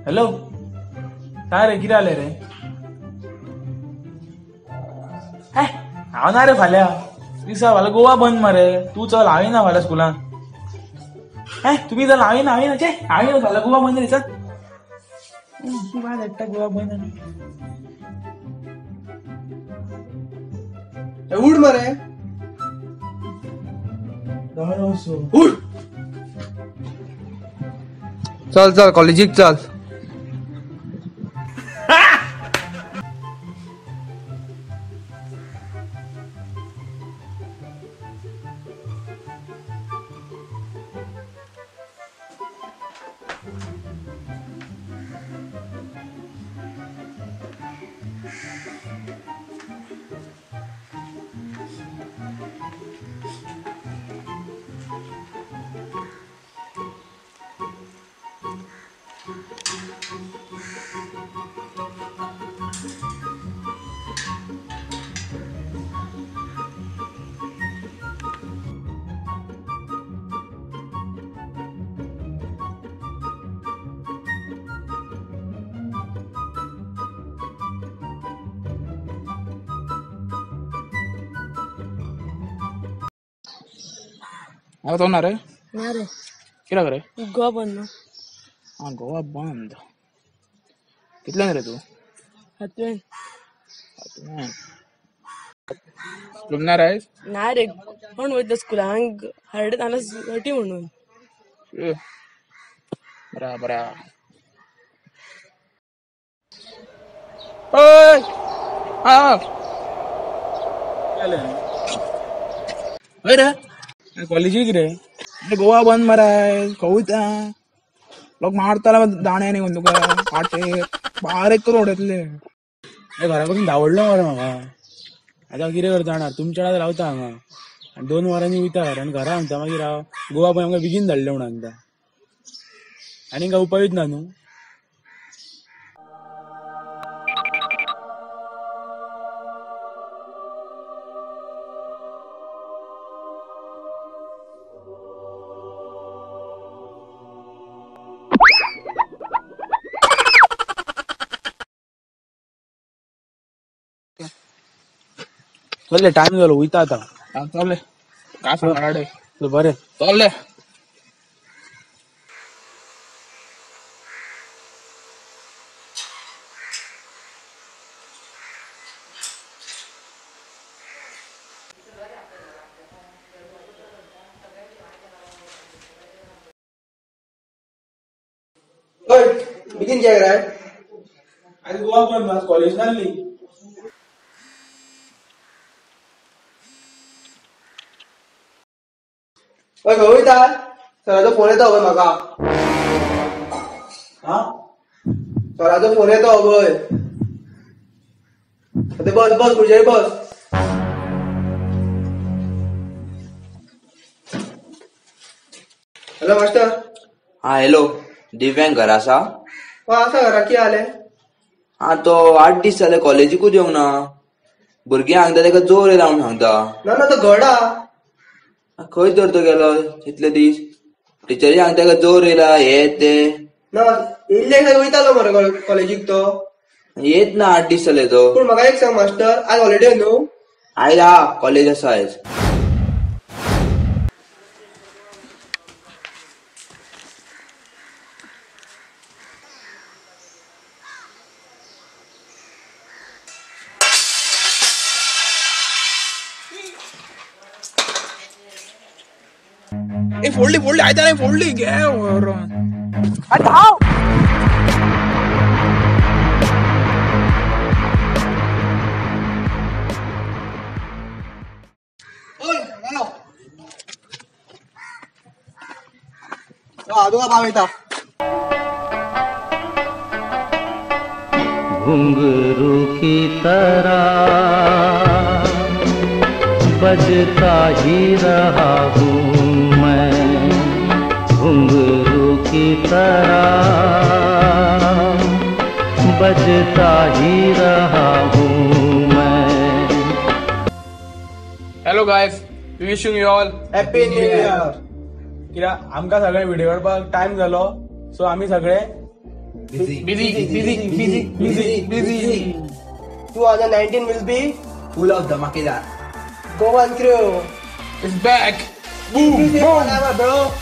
Hello, काय रे, किती आले रे? हांव ना रे फाल्यां दिसा फाल्यां गोवा बंद मरे. तू चल, हांवें ना फाल्यां स्कुलान. तुम्ही चल, हांवें ना फाल्यां गोवा बंद रे. चल तू काय धाडटा गोवा बंद. उड मरे, उठ. चल चल कॉलेजीक चल. तो ना रे, ना रे, कित्याक रे? गोवा बंद ना. गोवा बंद. कितल्यान रे तू? हातवेन. स्कूलना रे? ना रे, कोण वयता स्कुलांक हरडत आना हटी म्हणून. बरा बरा. ओय रे, कॉलेजीक रे. गोवा बंद मराय, कवयता लोक मारताला दाण्याने म्हणून तुका पाटे बारीक करून उडयतले. घरा करून धावडलो मरे म्हाका. आता कितें करता जाणार, तुमच्या वांगडा रावता हांगा आनी 2 वरांनी वयता घरा. आनी घरा सांगता मागीर हांव गोवा पळय आमकां बेगीन धाडले म्हणून सांगता. आनी काय उपायूच ना न्हू. चल टाइम जालो, वयता आता. चल काय सांगणार बरें चल. बेगीन घे रे. आज गोवा बंद, आज कॉलेज नासली. खंय वयता? सराचो फोन येता खंय म्हाका. सराचो फोन येता खंय. बस बस खुर्चेर बस. Hello master. हाँ हेलो, दिव्यांग घर आसा? आसा घरा, कितें जालें? हाँ तो 8 दीस जाले कॉलेजीकूच येवंक ना. भुरगीं सांगता तेका जोर येयला म्हूण सांगता. ना तो घडा. खंय तर तो गेलो इतले दीस. टिचरी सांगता तेका जोर येयला, हे ते. ना येयल्ले खंय वयतालो मरे कॉलेजीक तो. येत ना 8 दीस जाले तो. पूण म्हाका एक सांग मास्टर, आज हॉलिडे न्हू? आयज हा कॉलेज आसा आयज. फोडली आयता नाही फोडली घे धाव. तुका भाव येता. घुंघरू की तरह बजता ही रहा हूँ मैं, घुंघरू की तरह बजता ही रहा हूँ मैं. Hello guys, wishing you all happy new year. कित्याक आमकां सगळे व्हिडिओ काडपाक टायम जालो, सो आमी सगळे Busy. 2019 will be Full of धमाकेदार. Goan crew. It's back. Boom, forever, bro.